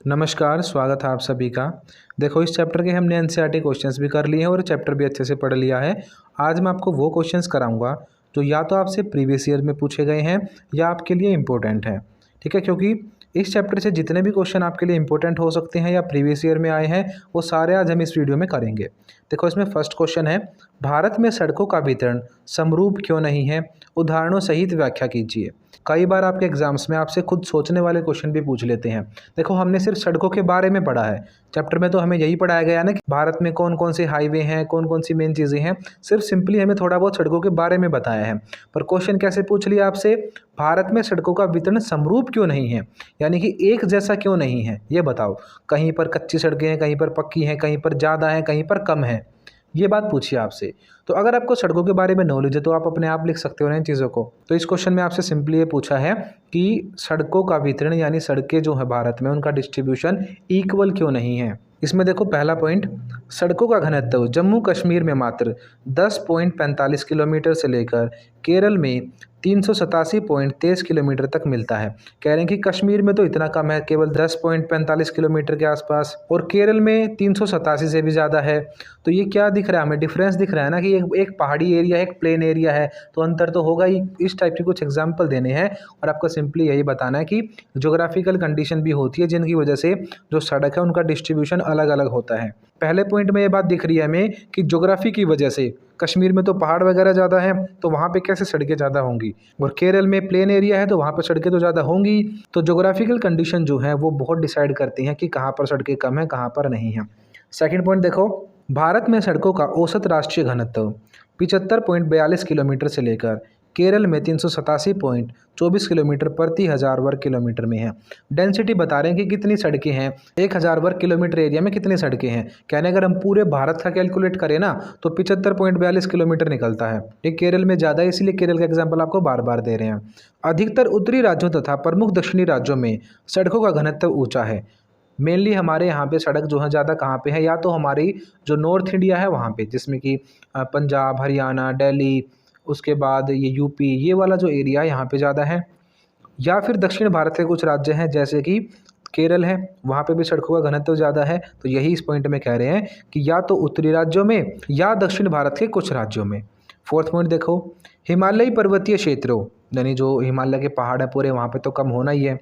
नमस्कार, स्वागत है आप सभी का। देखो, इस चैप्टर के हमने एनसीईआरटी क्वेश्चंस भी कर लिए हैं और चैप्टर भी अच्छे से पढ़ लिया है। आज मैं आपको वो क्वेश्चंस कराऊंगा जो या तो आपसे प्रीवियस ईयर में पूछे गए हैं या आपके लिए इम्पोर्टेंट हैं। ठीक है, क्योंकि इस चैप्टर से जितने भी क्वेश्चन आपके लिए इंपॉर्टेंट हो सकते हैं या प्रीवियस ईयर में आए हैं, वो सारे आज हम इस वीडियो में करेंगे। देखो, इसमें फर्स्ट क्वेश्चन है, भारत में सड़कों का वितरण समरूप क्यों नहीं है? उदाहरणों सहित व्याख्या कीजिए। कई बार आपके एग्जाम्स में आपसे खुद सोचने वाले क्वेश्चन भी पूछ लेते हैं। देखो, हमने सिर्फ सड़कों के बारे में पढ़ा है, चैप्टर में तो हमें यही पढ़ाया गया ना कि भारत में कौन कौन से हाईवे हैं, कौन कौन सी मेन चीज़ें हैं। सिर्फ सिंपली हमें थोड़ा बहुत सड़कों के बारे में बताया है, पर क्वेश्चन कैसे पूछ लिया आपसे, भारत में सड़कों का वितरण समरूप क्यों नहीं है, यानी कि एक जैसा क्यों नहीं है, ये बताओ। कहीं पर कच्ची सड़कें हैं, कहीं पर पक्की हैं, कहीं पर ज़्यादा हैं, कहीं पर कम है, ये बात पूछिए आपसे। तो अगर आपको सड़कों के बारे में नॉलेज है तो आप अपने आप लिख सकते हो ना इन चीज़ों को। तो इस क्वेश्चन में आपसे सिंपली ये पूछा है कि सड़कों का वितरण यानी सड़कें जो है भारत में, उनका डिस्ट्रीब्यूशन इक्वल क्यों नहीं है। इसमें देखो, पहला पॉइंट, सड़कों का घनत्व जम्मू कश्मीर में मात्र 10.45 किलोमीटर से लेकर केरल में 387.23 किलोमीटर तक मिलता है। कह रहे हैं कि कश्मीर में तो इतना कम है, केवल 10.45 किलोमीटर के आसपास, और केरल में 387 से भी ज़्यादा है। तो ये क्या दिख रहा है हमें? डिफरेंस दिख रहा है ना कि एक पहाड़ी एरिया है, एक प्लेन एरिया है, तो अंतर तो होगा ही। इस टाइप के कुछ एग्जाम्पल देने हैं और आपको सिंपली यही बताना है कि जोग्राफिकल कंडीशन भी होती है जिनकी वजह से जो सड़क है उनका डिस्ट्रीब्यूशन अलग अलग होता है। पहले पॉइंट में ये बात दिख रही है हमें कि ज्योग्राफी की वजह से कश्मीर में तो पहाड़ वगैरह ज़्यादा है, तो वहाँ पे कैसे सड़कें ज़्यादा होंगी, और केरल में प्लेन एरिया है तो वहाँ पे सड़कें तो ज़्यादा होंगी। तो ज्योग्राफिकल कंडीशन जो है वो बहुत डिसाइड करती हैं कि कहाँ पर सड़कें कम हैं, कहाँ पर नहीं हैं। सेकंड पॉइंट देखो, भारत में सड़कों का औसत राष्ट्रीय घनत्व 75.42 किलोमीटर से लेकर केरल में 387.24 किलोमीटर प्रति 1000 वर्ग किलोमीटर में है। डेंसिटी बता रहे हैं कि कितनी सड़कें हैं, 1000 वर्ग किलोमीटर एरिया में कितनी सड़कें हैं। कहने अगर हम पूरे भारत का कैलकुलेट करें ना तो 75.42 किलोमीटर निकलता है। ये केरल में ज़्यादा है, इसीलिए केरल का एग्जाम्पल आपको बार बार दे रहे हैं। अधिकतर उत्तरी राज्यों तथा प्रमुख दक्षिणी राज्यों में सड़कों का घनत्व ऊँचा है। मेनली हमारे यहाँ पे सड़क जो है ज़्यादा कहाँ पे है, या तो हमारी जो नॉर्थ इंडिया है वहाँ पे, जिसमें कि पंजाब, हरियाणा, दिल्ली, उसके बाद ये यूपी, ये वाला जो एरिया है यहाँ पे ज़्यादा है, या फिर दक्षिण भारत के कुछ राज्य हैं जैसे कि केरल है, वहाँ पे भी सड़कों का घनत्व ज़्यादा है। तो यही इस पॉइंट में कह रहे हैं कि या तो उत्तरी राज्यों में या दक्षिण भारत के कुछ राज्यों में। फोर्थ पॉइंट देखो, हिमालयी पर्वतीय क्षेत्रों यानी जो हिमालय के पहाड़ हैं पूरे, वहाँ पे तो कम होना ही है।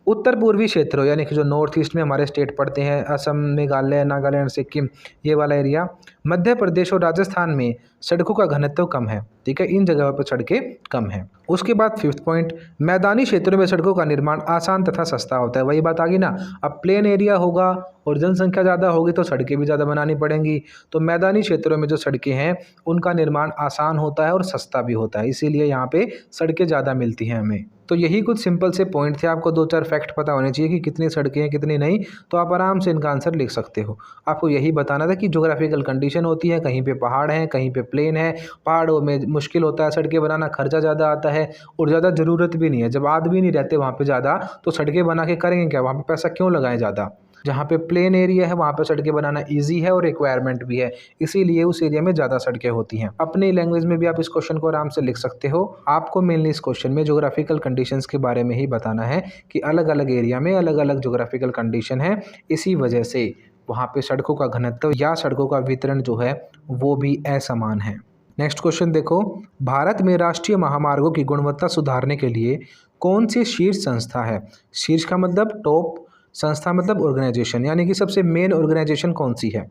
उत्तर पूर्वी क्षेत्रों यानी कि जो नॉर्थ ईस्ट में हमारे स्टेट पड़ते हैं, असम, मेघालय, नागालैंड, सिक्किम, ये वाला एरिया, मध्य प्रदेश और राजस्थान में सड़कों का घनत्व कम है। ठीक है, इन जगहों पर सड़कें कम हैं। उसके बाद फिफ्थ पॉइंट, मैदानी क्षेत्रों में सड़कों का निर्माण आसान तथा सस्ता होता है। वही बात आ गई ना, अब प्लेन एरिया होगा और जनसंख्या ज़्यादा होगी तो सड़कें भी ज़्यादा बनानी पड़ेंगी। तो मैदानी क्षेत्रों में जो सड़कें हैं उनका निर्माण आसान होता है और सस्ता भी होता है, इसीलिए यहाँ पे सड़कें ज़्यादा मिलती हैं हमें। तो यही कुछ सिंपल से पॉइंट थे। आपको 2-4 फैक्ट पता होने चाहिए कि कितनी सड़कें हैं कितनी नहीं, तो आप आराम से इनका आंसर लिख सकते हो। आपको यही बताना था कि ज्योग्राफिकल कंडीशन होती है, कहीं पे पहाड़ हैं, कहीं पे प्लेन है। पहाड़ों में मुश्किल होता है सड़कें बनाना, खर्चा ज़्यादा आता है और ज़्यादा ज़रूरत भी नहीं है। जब आदमी नहीं रहते वहाँ पे ज़्यादा, तो सड़कें बना के करेंगे क्या, वहाँ पे पैसा क्यों लगाएं ज़्यादा। जहाँ पे प्लेन एरिया है वहाँ पे सड़कें बनाना इजी है और रिक्वायरमेंट भी है, इसीलिए उस एरिया में ज़्यादा सड़कें होती हैं। अपनी लैंग्वेज में भी आप इस क्वेश्चन को आराम से लिख सकते हो। आपको मेनली इस क्वेश्चन में ज्योग्राफिकल कंडीशंस के बारे में ही बताना है कि अलग अलग एरिया में अलग अलग ज्योग्राफिकल कंडीशन है, इसी वजह से वहाँ पे सड़कों का घनत्व या सड़कों का वितरण जो है वो भी असमान है। नेक्स्ट क्वेश्चन देखो, भारत में राष्ट्रीय महामार्गों की गुणवत्ता सुधारने के लिए कौन सी शीर्ष संस्था है? शीर्ष का मतलब टॉप, संस्था मतलब ऑर्गेनाइजेशन, यानी कि सबसे मेन ऑर्गेनाइजेशन कौन सी है।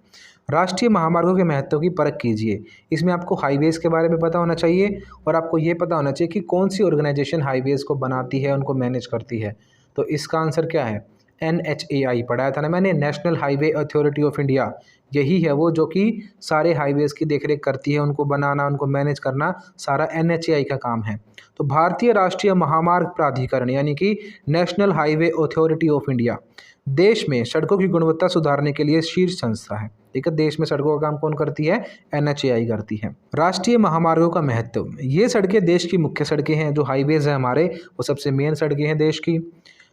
राष्ट्रीय महामार्गों के महत्व की परख कीजिए। इसमें आपको हाईवेज़ के बारे में पता होना चाहिए और आपको ये पता होना चाहिए कि कौन सी ऑर्गेनाइजेशन हाईवेज़ को बनाती है, उनको मैनेज करती है। तो इसका आंसर क्या है? NHAI पढ़ाया था ना मैंने, national highway authority of India. यही है वो जो कि सारे हाईवेज़ की देखरेख करती है, उनको बनाना, उनको मैनेज करना सारा NHAI का काम है। तो भारतीय राष्ट्रीय महामार्ग प्राधिकरण यानी कि national highway authority of India देश में सड़कों की गुणवत्ता सुधारने के लिए शीर्ष संस्था है। ठीक है, देश में सड़कों का काम कौन करती है? NHAI करती है। राष्ट्रीय महामार्गों का महत्व, ये सड़कें देश की मुख्य सड़कें हैं, जो हाईवेज़ हैं हमारे वो सबसे मेन सड़कें हैं देश की।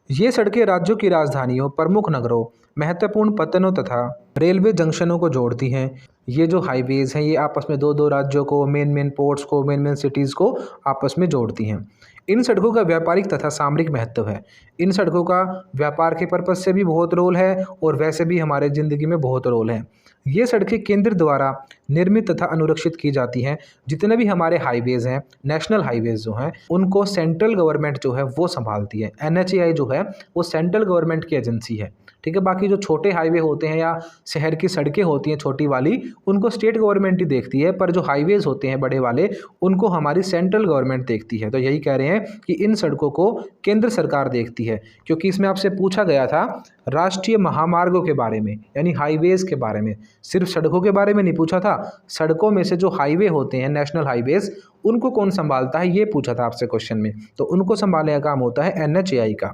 ये सड़कें राज्यों की राजधानियों, प्रमुख नगरों, महत्वपूर्ण पत्तनों तथा रेलवे जंक्शनों को जोड़ती हैं। ये जो हाईवेज हैं ये आपस में दो दो राज्यों को, मेन मेन पोर्ट्स को, मेन मेन सिटीज़ को आपस में जोड़ती हैं। इन सड़कों का व्यापारिक तथा सामरिक महत्व है। इन सड़कों का व्यापार के पर्पज से भी बहुत रोल है और वैसे भी हमारे ज़िंदगी में बहुत रोल है। ये सड़कें केंद्र द्वारा निर्मित तथा अनुरक्षित की जाती हैं। जितने भी हमारे हाईवेज़ हैं, नेशनल हाईवेज़ जो हैं, उनको सेंट्रल गवर्नमेंट जो है वो संभालती है। NHAI जो है वो सेंट्रल गवर्नमेंट की एजेंसी है, ठीक है। बाकी जो छोटे हाईवे होते हैं या शहर की सड़कें होती हैं छोटी वाली, उनको स्टेट गवर्नमेंट ही देखती है, पर जो हाईवेज़ होते हैं बड़े वाले, उनको हमारी सेंट्रल गवर्नमेंट देखती है। तो यही कह रहे हैं कि इन सड़कों को केंद्र सरकार देखती है, क्योंकि इसमें आपसे पूछा गया था राष्ट्रीय महामार्गों के बारे में, यानी हाईवेज़ के बारे में। सिर्फ सड़कों के बारे में नहीं पूछा था, सड़कों में से जो हाईवे होते हैं, नेशनल हाईवेज़, उनको कौन संभालता है ये पूछा था आपसे क्वेश्चन में। तो उनको संभालने का काम होता है NHAI का।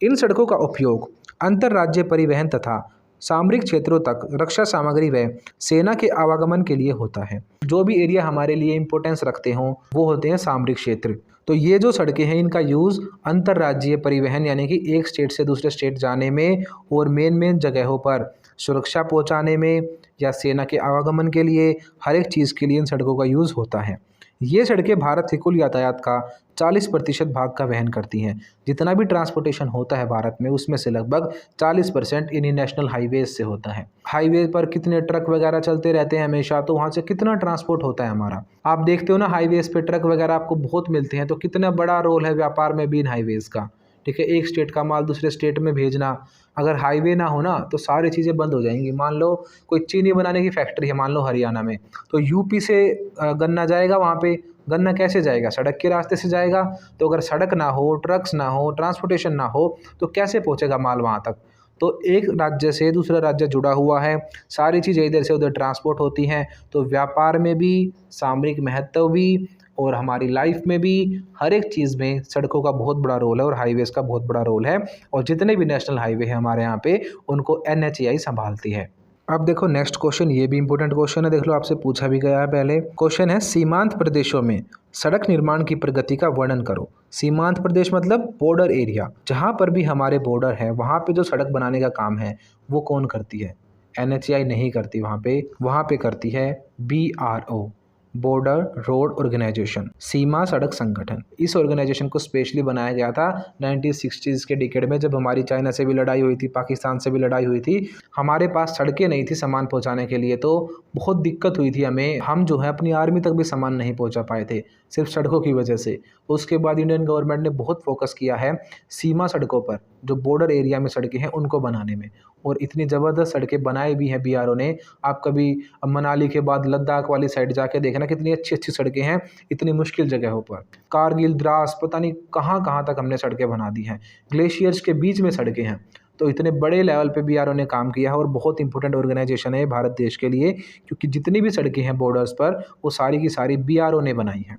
इन सड़कों का उपयोग अंतर्राज्यीय परिवहन तथा सामरिक क्षेत्रों तक रक्षा सामग्री व सेना के आवागमन के लिए होता है। जो भी एरिया हमारे लिए इंपॉर्टेंस रखते हों वो होते हैं सामरिक क्षेत्र। तो ये जो सड़कें हैं इनका यूज़ अंतर्राज्यीय परिवहन यानी कि एक स्टेट से दूसरे स्टेट जाने में और मेन मेन जगहों पर सुरक्षा पहुंचाने में या सेना के आवागमन के लिए, हर एक चीज़ के लिए इन सड़कों का यूज़ होता है। ये सड़कें भारत के कुल यातायात का 40% भाग का वहन करती हैं। जितना भी ट्रांसपोर्टेशन होता है भारत में उसमें से लगभग 40% इन्हीं नेशनल हाईवेज से होता है। हाईवे पर कितने ट्रक वगैरह चलते रहते हैं हमेशा, तो वहाँ से कितना ट्रांसपोर्ट होता है हमारा। आप देखते हो ना हाईवेज पे ट्रक वगैरह आपको बहुत मिलते हैं, तो कितना बड़ा रोल है व्यापार में भी इन हाईवेज का, ठीक है। एक स्टेट का माल दूसरे स्टेट में भेजना, अगर हाईवे ना हो ना तो सारी चीज़ें बंद हो जाएंगी। मान लो कोई चीनी बनाने की फैक्ट्री है, मान लो हरियाणा में, तो यूपी से गन्ना जाएगा वहाँ पे, गन्ना कैसे जाएगा? सड़क के रास्ते से जाएगा। तो अगर सड़क ना हो, ट्रक्स ना हो, ट्रांसपोर्टेशन ना हो तो कैसे पहुँचेगा माल वहाँ तक? तो एक राज्य से दूसरा राज्य जुड़ा हुआ है, सारी चीज़ें इधर से उधर ट्रांसपोर्ट होती हैं। तो व्यापार में भी, सामरिक महत्व भी और हमारी लाइफ में भी, हर एक चीज़ में सड़कों का बहुत बड़ा रोल है और हाईवेज़ का बहुत बड़ा रोल है। और जितने भी नेशनल हाईवे हैं हमारे यहाँ पे उनको NHAI संभालती है। अब देखो नेक्स्ट क्वेश्चन, ये भी इंपॉर्टेंट क्वेश्चन है, देख लो आपसे पूछा भी गया है पहले। क्वेश्चन है सीमांत प्रदेशों में सड़क निर्माण की प्रगति का वर्णन करो। सीमांत प्रदेश मतलब बॉर्डर एरिया, जहाँ पर भी हमारे बॉर्डर है वहाँ पे जो सड़क बनाने का काम है वो कौन करती है? NHAI नहीं करती, वहाँ पे करती है BRO, बॉर्डर रोड ऑर्गेनाइजेशन, सीमा सड़क संगठन। इस ऑर्गेनाइजेशन को स्पेशली बनाया गया था 1960s के डिकेड में, जब हमारी चाइना से भी लड़ाई हुई थी, पाकिस्तान से भी लड़ाई हुई थी। हमारे पास सड़कें नहीं थी सामान पहुंचाने के लिए, तो बहुत दिक्कत हुई थी हमें। हम जो है अपनी आर्मी तक भी सामान नहीं पहुंचा पाए थे सिर्फ सड़कों की वजह से। उसके बाद इंडियन गवर्नमेंट ने बहुत फोकस किया है सीमा सड़कों पर, जो बॉर्डर एरिया में सड़कें हैं उनको बनाने में, और इतनी ज़बरदस्त सड़कें बनाई भी हैं BRO ने। आप कभी मनाली के बाद लद्दाख वाली साइड जाके देखना कितनी अच्छी अच्छी सड़कें हैं इतनी मुश्किल जगहों पर। कारगिल, द्रास, पता नहीं कहाँ कहाँ तक हमने सड़कें बना दी हैं, ग्लेशियर्स के बीच में सड़कें हैं। तो इतने बड़े लेवल पे BRO ने काम किया है और बहुत इंपॉर्टेंट ऑर्गेनाइजेशन है भारत देश के लिए, क्योंकि जितनी भी सड़कें हैं बॉर्डर्स पर वो सारी की सारी BRO ने बनाई हैं।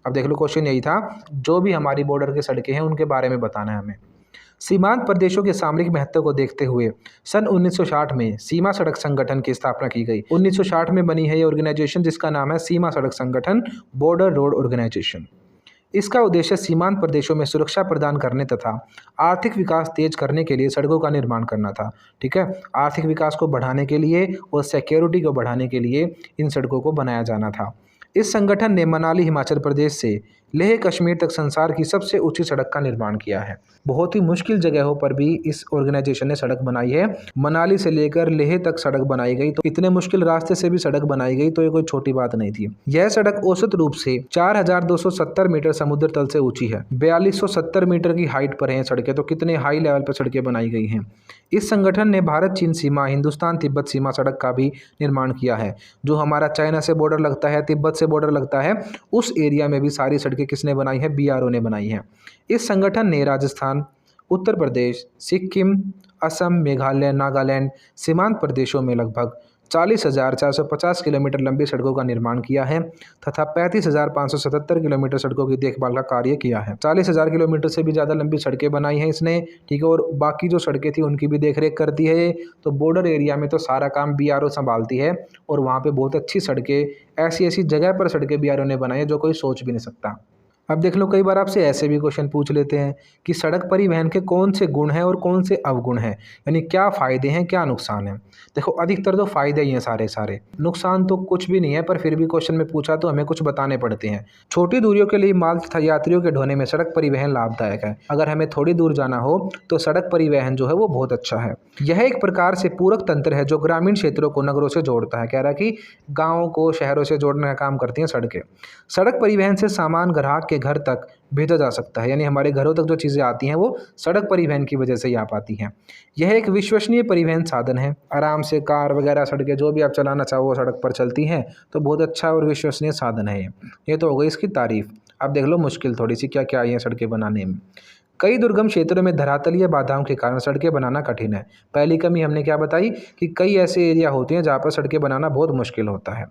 अब देख लो क्वेश्चन यही था, जो भी हमारी बॉर्डर की सड़कें हैं उनके बारे में बताना है हमें। सीमांत प्रदेशों के सामरिक महत्व को देखते हुए सन 1960 में सीमा सड़क संगठन की स्थापना की गई। 1960 में बनी है ये ऑर्गेनाइजेशन जिसका नाम है सीमा सड़क संगठन, बॉर्डर रोड ऑर्गेनाइजेशन। इसका उद्देश्य सीमांत प्रदेशों में सुरक्षा प्रदान करने तथा आर्थिक विकास तेज करने के लिए सड़कों का निर्माण करना था, ठीक है। आर्थिक विकास को बढ़ाने के लिए और सिक्योरिटी को बढ़ाने के लिए इन सड़कों को बनाया जाना था। इस संगठन ने मनाली हिमाचल प्रदेश से लेह कश्मीर तक संसार की सबसे ऊंची सड़क का निर्माण किया है। बहुत ही मुश्किल जगहों पर भी इस ऑर्गेनाइजेशन ने सड़क बनाई है। मनाली से लेकर लेह तक सड़क बनाई गई, तो इतने मुश्किल रास्ते से भी सड़क बनाई गई, तो ये कोई छोटी बात नहीं थी। यह सड़क औसत रूप से 4270 मीटर समुद्र तल से ऊंची है। 4270 मीटर की हाइट पर है सड़कें, तो कितने हाई लेवल पर सड़कें बनाई गई हैं। इस संगठन ने भारत चीन सीमा, हिंदुस्तान तिब्बत सीमा सड़क का भी निर्माण किया है। जो हमारा चाइना से बॉर्डर लगता है, तिब्बत से बॉर्डर लगता है, उस एरिया में भी सारी सड़कें किसने बनाई है? BRO ने बनाई है। इस संगठन ने राजस्थान, उत्तर प्रदेश, सिक्किम, असम, मेघालय, नागालैंड सीमांत प्रदेशों में लगभग 40,450 किलोमीटर लंबी सड़कों का निर्माण किया है तथा 35,577 किलोमीटर सड़कों की देखभाल का कार्य किया है। 40,000 किलोमीटर से भी ज़्यादा लंबी सड़कें बनाई हैं इसने, ठीक है। और बाकी जो सड़कें थी उनकी भी देखरेख करती है। तो बॉर्डर एरिया में तो सारा काम BRO संभालती है और वहाँ पर बहुत अच्छी सड़कें, ऐसी ऐसी जगह पर सड़कें BRO ने बनाई है जो कोई सोच भी नहीं सकता। अब देख लो, कई बार आपसे ऐसे भी क्वेश्चन पूछ लेते हैं कि सड़क परिवहन के कौन से गुण हैं और कौन से अवगुण हैं, यानी क्या फ़ायदे हैं क्या नुकसान हैं। देखो, अधिकतर तो फ़ायदे ही हैं सारे सारे, नुकसान तो कुछ भी नहीं है, पर फिर भी क्वेश्चन में पूछा तो हमें कुछ बताने पड़ते हैं। छोटी दूरियों के लिए माल तथा यात्रियों के ढोने में सड़क परिवहन लाभदायक है। अगर हमें थोड़ी दूर जाना हो तो सड़क परिवहन जो है वो बहुत अच्छा है। यह एक प्रकार से पूरक तंत्र है जो ग्रामीण क्षेत्रों को नगरों से जोड़ता है। कह रहा है कि गाँव को शहरों से जोड़ने का काम करती हैं सड़कें। सड़क परिवहन से सामान ग्राहक के घर तक भेजा जा सकता है, यानी हमारे घरों तक जो चीज़ें आती हैं वो सड़क परिवहन की वजह से ही आ पाती हैं। यह एक विश्वसनीय परिवहन साधन है। आराम से कार वगैरह सड़कें जो भी आप चलाना चाहो वो सड़क पर चलती हैं, तो बहुत अच्छा और विश्वसनीय साधन है ये तो हो गई इसकी तारीफ। अब देख लो मुश्किल थोड़ी सी क्या क्या आई है सड़कें बनाने में। कई दुर्गम क्षेत्रों में धरातलीय बाधाओं के कारण सड़कें बनाना कठिन है। पहली कमी हमने क्या बताई कि कई ऐसे एरिया होते हैं जहाँ पर सड़कें बनाना बहुत मुश्किल होता है।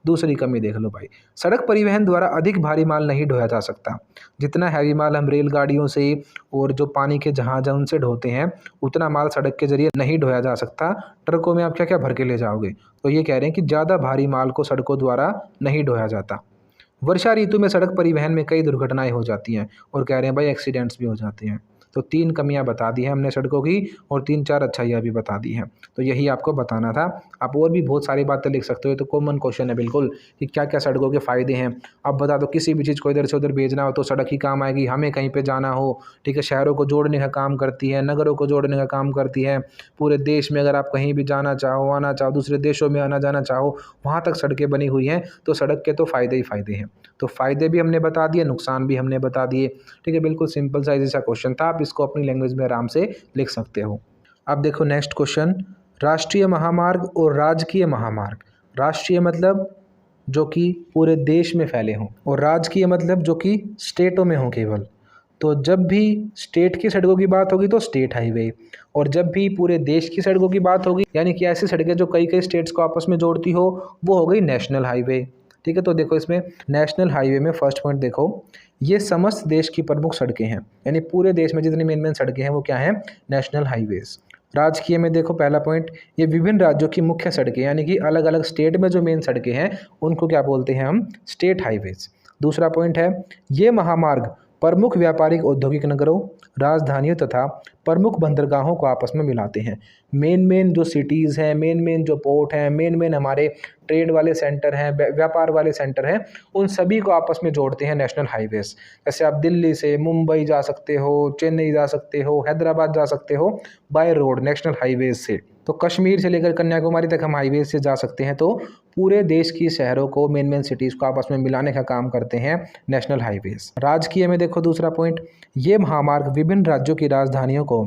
दूसरी कमी देख लो भाई, सड़क परिवहन द्वारा अधिक भारी माल नहीं ढोया जा सकता। जितना हैवी माल हम रेलगाड़ियों से और जो पानी के जहाज हैं उनसे ढोते हैं, उतना माल सड़क के जरिए नहीं ढोया जा सकता। ट्रकों में आप क्या क्या भर के ले जाओगे। तो ये कह रहे हैं कि ज़्यादा भारी माल को सड़कों द्वारा नहीं ढोया जाता। वर्षा ऋतु में सड़क परिवहन में कई दुर्घटनाएं हो जाती हैं, और कह रहे हैं भाई एक्सीडेंट्स भी हो जाते हैं। तो 3 कमियां बता दी हैं हमने सड़कों की, और 3-4 अच्छाइयाँ भी बता दी हैं। तो यही आपको बताना था। आप और भी बहुत सारी बातें लिख सकते हो, तो कॉमन क्वेश्चन है बिल्कुल कि क्या क्या सड़कों के फ़ायदे हैं। अब बता दो, किसी भी चीज़ को इधर से उधर भेजना हो तो सड़क ही काम आएगी। हमें कहीं पे जाना हो, ठीक है, शहरों को जोड़ने का काम करती है, नगरों को जोड़ने का काम करती है। पूरे देश में अगर आप कहीं भी जाना चाहो, आना चाहो, दूसरे देशों में आना जाना चाहो, वहाँ तक सड़कें बनी हुई हैं। तो सड़क के तो फ़ायदे ही फ़ायदे हैं। तो फ़ायदे भी हमने बता दिए, नुकसान भी हमने बता दिए। ठीक है, बिल्कुल सिंपल सा इजी सा क्वेश्चन था। आप इसको अपनी लैंग्वेज में आराम से लिख सकते हो। अब देखो नेक्स्ट क्वेश्चन, राष्ट्रीय महामार्ग और राजकीय महामार्ग। राष्ट्रीय मतलब जो कि पूरे देश में फैले हों, और राजकीय मतलब जो कि स्टेटों में हों केवल। तो जब भी स्टेट की सड़कों की बात होगी तो स्टेट हाईवे, और जब भी पूरे देश की सड़कों की बात होगी, यानी कि ऐसी सड़कें जो कई कई स्टेट्स को आपस में जोड़ती हो, वो हो गई नेशनल हाईवे। ठीक है, तो देखो इसमें नेशनल हाईवे में फर्स्ट पॉइंट देखो, ये समस्त देश की प्रमुख सड़कें हैं, यानी पूरे देश में जितनी मेन मेन सड़कें हैं वो क्या हैं, नेशनल हाईवेज। राजकीय में देखो पहला पॉइंट, ये विभिन्न राज्यों की मुख्य सड़कें, यानी कि अलग अलग स्टेट में जो मेन सड़कें हैं उनको क्या बोलते हैं हम, स्टेट हाईवेज। दूसरा पॉइंट है, ये महामार्ग प्रमुख व्यापारिक औद्योगिक नगरों, राजधानियों तथा प्रमुख बंदरगाहों को आपस में मिलाते हैं। मेन मेन जो सिटीज़ हैं, मेन मेन जो पोर्ट हैं, मेन मेन हमारे ट्रेड वाले सेंटर हैं, व्यापार वाले सेंटर हैं, उन सभी को आपस में जोड़ते हैं नेशनल हाईवेज। जैसे आप दिल्ली से मुंबई जा सकते हो, चेन्नई जा सकते हो, हैदराबाद जा सकते हो बाय रोड नेशनल हाईवेज से। तो कश्मीर से लेकर कन्याकुमारी तक हम हाईवेज से जा सकते हैं। तो पूरे देश की शहरों को, मेन मेन सिटीज़ को आपस में मिलाने का काम करते हैं नेशनल हाईवेज। राजकीय में देखो दूसरा पॉइंट, ये महामार्ग विभिन्न राज्यों की राजधानियों को,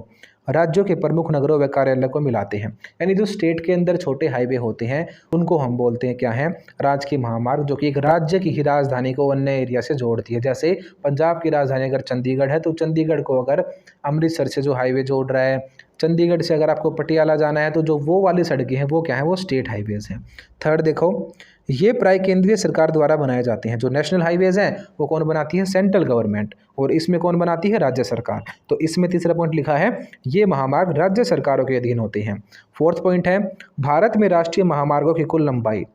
राज्यों के प्रमुख नगरों व कार्यालय को मिलाते हैं। यानी जो स्टेट के अंदर छोटे हाईवे होते हैं उनको हम बोलते हैं क्या है, राजकीय महामार्ग, जो कि एक राज्य की ही राजधानी को अन्य एरिया से जोड़ती है। जैसे पंजाब की राजधानी अगर चंडीगढ़ है, तो चंडीगढ़ को अगर अमृतसर से जो हाईवे जोड़ रहा है, चंडीगढ़ से अगर आपको पटियाला जाना है, तो जो वो वाली सड़कें हैं वो क्या है, वो स्टेट हाईवेज हैं। थर्ड देखो, ये प्राय केंद्रीय सरकार द्वारा बनाए जाते हैं। जो नेशनल हाईवेज हैं वो कौन बनाती है, सेंट्रल गवर्नमेंट, और इसमें कौन बनाती है, राज्य सरकार। तो इसमें तीसरा पॉइंट लिखा है, ये महामार्ग राज्य सरकारों के अधीन होते हैं। फोर्थ पॉइंट है, भारत में राष्ट्रीय महामार्गों की कुल लंबाई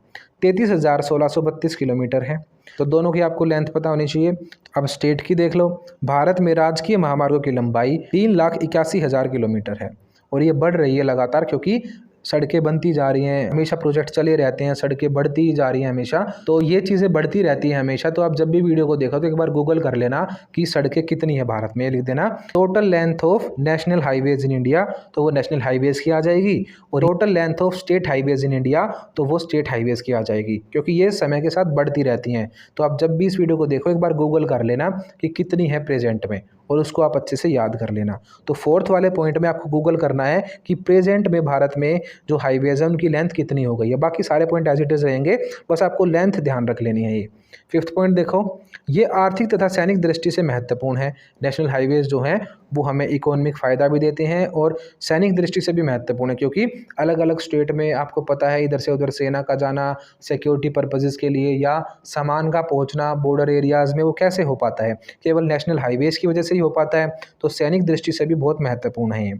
33,1632 किलोमीटर है। तो दोनों की आपको लेंथ पता होनी चाहिए। अब स्टेट की देख लो, भारत में राजकीय महामार्गों की लंबाई 3,81,000 किलोमीटर है, और ये बढ़ रही है लगातार, क्योंकि सड़कें बनती जा रही हैं, हमेशा प्रोजेक्ट चले रहते हैं, सड़कें बढ़ती जा रही हैं हमेशा, तो ये चीज़ें बढ़ती रहती हैं हमेशा। तो आप जब भी वीडियो को देखो तो एक बार गूगल कर लेना कि सड़कें कितनी है भारत में, लिख देना total length of national highways in India, तो वो नेशनल हाईवेज की आ जाएगी, और total length of state highways in India, तो वो स्टेट हाईवेज की आ जाएगी, क्योंकि ये समय के साथ बढ़ती रहती हैं। तो आप जब भी इस वीडियो को देखो एक बार गूगल कर लेना कि कितनी है प्रेजेंट में, और उसको आप अच्छे से याद कर लेना। तो फोर्थ वाले पॉइंट में आपको गूगल करना है कि प्रेजेंट में भारत में जो हाईवेज है उनकी लेंथ कितनी हो गई है। बाकी सारे पॉइंट एज इट इज रहेंगे, बस आपको लेंथ ध्यान रख लेनी है। ये फिफ्थ पॉइंट देखो, ये आर्थिक तथा सैनिक दृष्टि से महत्वपूर्ण है। नेशनल हाईवेज जो हैं वो हमें इकोनॉमिक फ़ायदा भी देते हैं और सैनिक दृष्टि से भी महत्वपूर्ण है, क्योंकि अलग अलग स्टेट में आपको पता है इधर से उधर सेना का जाना सिक्योरिटी पर्पजेज़ के लिए, या सामान का पहुंचना बॉर्डर एरियाज़ में, वो कैसे हो पाता है, केवल नेशनल हाईवेज़ की वजह से ही हो पाता है। तो सैनिक दृष्टि से भी बहुत महत्वपूर्ण है ये।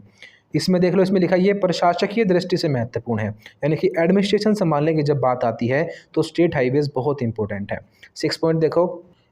इसमें देख लो, इसमें लिखा है ये प्रशासकीय दृष्टि से महत्वपूर्ण है, यानी कि एडमिनिस्ट्रेशन संभालने की जब बात आती है तो स्टेट हाईवेज बहुत इंपॉर्टेंट है। 6 पॉइंट देखो,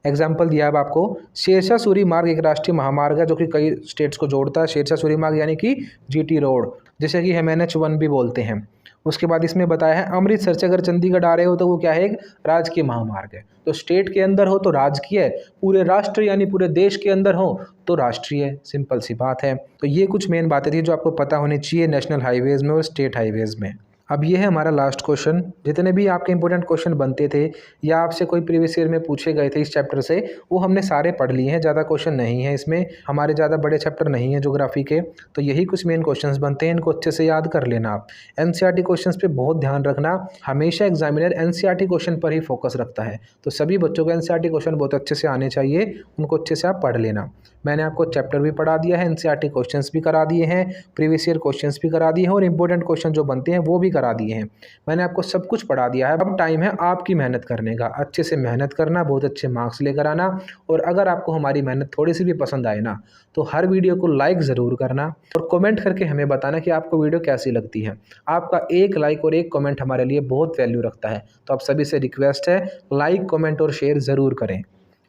एग्जाम्पल दिया है आपको, शेरशाह सूरी मार्ग एक राष्ट्रीय महामार्ग है जो कि कई स्टेट्स को जोड़ता है। शेरशाह सूरी मार्ग यानी कि GT रोड, जिसे कि हम NH1 भी बोलते हैं। उसके बाद इसमें बताया है अमृतसर से अगर चंडीगढ़ आ रहे हो तो वो क्या है, एक राजकीय महामार्ग है। तो स्टेट के अंदर हो तो राजकीय है, पूरे राष्ट्र यानी पूरे देश के अंदर हो तो राष्ट्रीय है। सिंपल सी बात है। तो ये कुछ मेन बातें थी जो आपको पता होनी चाहिए नेशनल हाईवेज़ में और स्टेट हाईवेज़ में। अब ये है हमारा लास्ट क्वेश्चन। जितने भी आपके इंपॉर्टेंट क्वेश्चन बनते थे या आपसे कोई प्रीवियस ईयर में पूछे गए थे इस चैप्टर से, वो हमने सारे पढ़ लिए हैं। ज़्यादा क्वेश्चन नहीं है इसमें, हमारे ज़्यादा बड़े चैप्टर नहीं है ज्योग्राफी के। तो यही कुछ मेन क्वेश्चंस बनते हैं, इनको अच्छे से याद कर लेना आप। NCERT क्वेश्चंस पे बहुत ध्यान रखना, हमेशा एग्जामिनर NCERT क्वेश्चन पर ही फोकस रखता है। तो सभी बच्चों को NCERT क्वेश्चन बहुत अच्छे से आने चाहिए, उनको अच्छे से आप पढ़ लेना। मैंने आपको चैप्टर भी पढ़ा दिया है, NCERT क्वेश्चंस भी करा दिए हैं, प्रीवियस ईयर क्वेश्चंस भी करा दिए हैं और इंपॉर्टेंट क्वेश्चन जो बनते हैं वो भी करा दिए हैं। मैंने आपको सब कुछ पढ़ा दिया है। अब टाइम है आपकी मेहनत करने का। अच्छे से मेहनत करना, बहुत अच्छे मार्क्स लेकर आना। और अगर आपको हमारी मेहनत थोड़ी सी भी पसंद आए ना, तो हर वीडियो को लाइक ज़रूर करना और कमेंट करके हमें बताना कि आपको वीडियो कैसी लगती है। आपका एक लाइक और एक कमेंट हमारे लिए बहुत वैल्यू रखता है। तो आप सभी से रिक्वेस्ट है, लाइक, कमेंट और शेयर ज़रूर करें।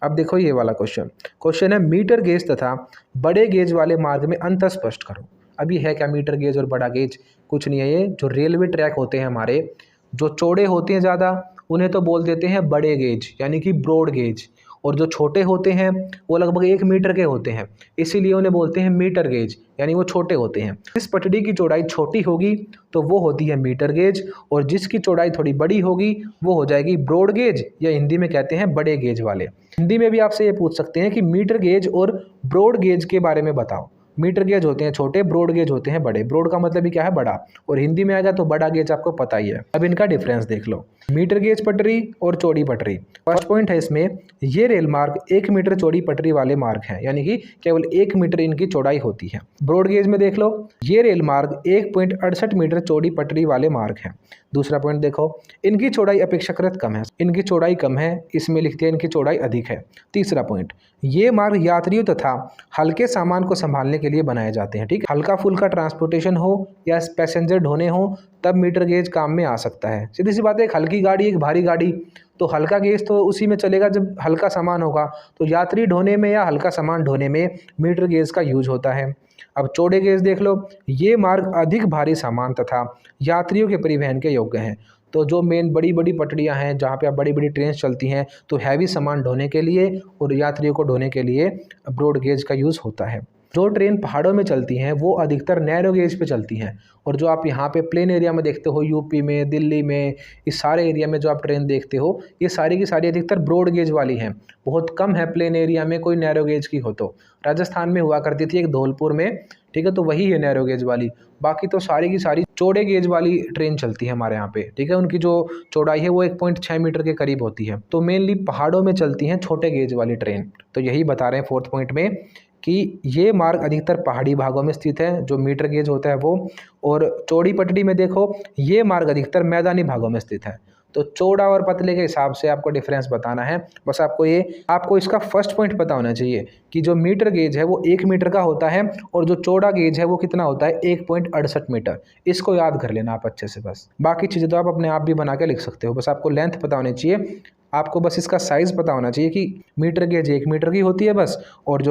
अब देखो ये वाला क्वेश्चन है, मीटर गेज तथा बड़े गेज वाले मार्ग में अंतर स्पष्ट करो। अभी है क्या मीटर गेज और बड़ा गेज? कुछ नहीं है। ये जो रेलवे ट्रैक होते हैं हमारे, जो चौड़े होते हैं ज़्यादा, उन्हें तो बोल देते हैं बड़े गेज यानी कि ब्रॉड गेज। और जो छोटे होते हैं वो लगभग 1 मीटर के होते हैं, इसीलिए उन्हें बोलते हैं मीटर गेज, यानी वो छोटे होते हैं। जिस पटड़ी की चौड़ाई छोटी होगी तो वो होती है मीटर गेज, और जिसकी चौड़ाई थोड़ी बड़ी होगी वो हो जाएगी ब्रॉड गेज, या हिंदी में कहते हैं बड़े गेज वाले। हिंदी में भी आपसे ये पूछ सकते हैं कि मीटर गेज और ब्रॉड गेज के बारे में बताओ। मीटर गेज होते हैं छोटे, ब्रॉड गेज होते हैं बड़े। ब्रॉड का मतलब ही क्या है, बड़ा, और हिंदी में आएगा तो बड़ा गेज आपको पता ही है। अब इनका डिफरेंस देख लो, मीटर गेज पटरी और चौड़ी पटरी। फर्स्ट पॉइंट है इसमें, ये रेल मार्ग 1 मीटर चौड़ी पटरी वाले मार्ग हैं, यानी कि केवल 1 मीटर इनकी चौड़ाई होती है। ब्रॉड गेज में देख लो, ये रेल मार्ग 1.68 मीटर चौड़ी पटरी वाले मार्ग हैं। दूसरा पॉइंट देखो, इनकी चौड़ाई अपेक्षाकृत कम है, इनकी चौड़ाई कम है, इसमें लिखते हैं इनकी चौड़ाई अधिक है। तीसरा पॉइंट, ये मार्ग यात्रियों तथा हल्के सामान को संभालने के लिए बनाए जाते हैं। ठीक है, हल्का फुल्का ट्रांसपोर्टेशन हो या पैसेंजर ढोने हो तब मीटर गेज काम में आ सकता है। सीधी सी बात है, एक हल्की गाड़ी, एक भारी गाड़ी, तो हल्का गेज तो उसी में चलेगा जब हल्का सामान होगा। तो यात्री ढोने में या हल्का सामान ढोने में मीटर गेज का यूज होता है। अब चौड़े गेज देख लो, ये मार्ग अधिक भारी सामान तथा यात्रियों के परिवहन के योग्य हैं। तो जो मेन बड़ी बड़ी पटड़ियाँ हैं जहाँ पे आप बड़ी बड़ी ट्रेन चलती हैं, तो हैवी सामान ढोने के लिए और यात्रियों को ढोने के लिए ब्रॉड गेज का यूज़ होता है। जो ट्रेन पहाड़ों में चलती हैं वो अधिकतर नैरो गेज पे चलती हैं, और जो आप यहाँ पे प्लेन एरिया में देखते हो, यूपी में, दिल्ली में, इस सारे एरिया में जो आप ट्रेन देखते हो, ये सारी की सारी अधिकतर ब्रॉड गेज वाली हैं। बहुत कम है प्लेन एरिया में कोई नैरो गेज की हो। तो राजस्थान में हुआ करती थी एक धौलपुर में, ठीक है, तो वही है नैरो गेज वाली। बाकी तो सारी की सारी चौड़े गेज वाली ट्रेन चलती है हमारे यहाँ पे। ठीक है, उनकी जो चौड़ाई है वो 1.6 मीटर के करीब होती है। तो मेनली पहाड़ों में चलती हैं छोटे गेज वाली ट्रेन। तो यही बता रहे हैं फोर्थ पॉइंट में कि ये मार्ग अधिकतर पहाड़ी भागों में स्थित है, जो मीटर गेज होता है वो। और चौड़ी पटड़ी में देखो, ये मार्ग अधिकतर मैदानी भागों में स्थित है। तो चौड़ा और पतले के हिसाब से आपको डिफरेंस बताना है। बस आपको इसका फर्स्ट पॉइंट पता होना चाहिए कि जो मीटर गेज है वो 1 मीटर का होता है, और जो चौड़ा गेज है वो कितना होता है, 1.68 मीटर। इसको याद कर लेना आप अच्छे से। बस बाकी चीज़ें तो आप अपने आप भी बना के लिख सकते हो, बस आपको लेंथ पता होनी चाहिए। आपको बस इसका साइज़ पता होना चाहिए कि मीटर गेज 1 मीटर की होती है बस, और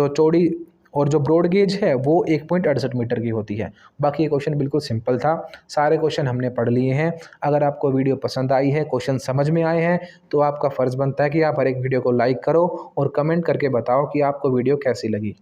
जो ब्रॉड गेज है वो 1.68 मीटर की होती है। बाकी ये क्वेश्चन बिल्कुल सिंपल था, सारे क्वेश्चन हमने पढ़ लिए हैं। अगर आपको वीडियो पसंद आई है, क्वेश्चन समझ में आए हैं, तो आपका फ़र्ज़ बनता है कि आप हर एक वीडियो को लाइक करो और कमेंट करके बताओ कि आपको वीडियो कैसी लगी।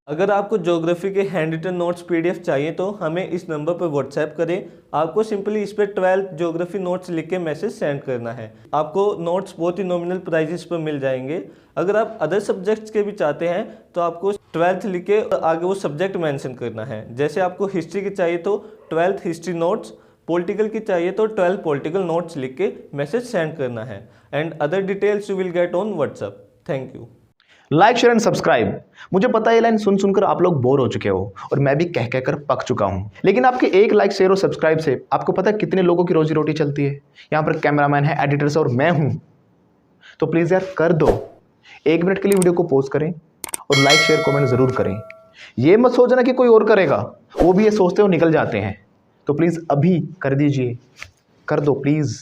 अगर आपको ज्योग्राफी के हैंड रिटन नोट्स PDF चाहिए तो हमें इस नंबर पर व्हाट्सएप करें। आपको सिंपली इस पर 12th ज्योग्राफी नोट्स लिख के मैसेज सेंड करना है। आपको नोट्स बहुत ही नॉमिनल प्राइजेस पर मिल जाएंगे। अगर आप अदर सब्जेक्ट्स के भी चाहते हैं तो आपको 12th लिख के आगे वो सब्जेक्ट मेंशन करना है। जैसे आपको हिस्ट्री की चाहिए तो 12th हिस्ट्री नोट्स, पॉलिटिकल की चाहिए तो 12 पॉलिटिकल नोट्स लिख के मैसेज सेंड करना है। And other details you will get on WhatsApp. Thank you. Like, share and subscribe. मुझे पता है ये लाइन सुन सुनकर आप लोग बोर हो चुके हो, और मैं भी कह कहकर पक चुका हूं। लेकिन आपके एक लाइक, शेयर और सब्सक्राइब से आपको पता है कितने लोगों की रोजी रोटी चलती है। यहाँ पर कैमरामैन है, एडिटर्स और मैं हूं। तो प्लीज़ यार कर दो, 1 मिनट के लिए वीडियो को पॉज करें और लाइक, शेयर, कमेंट जरूर करें। ये मत सोचना कि कोई और करेगा, वो भी ये सोचते हो निकल जाते हैं। तो प्लीज़ अभी कर दीजिए, कर दो प्लीज़।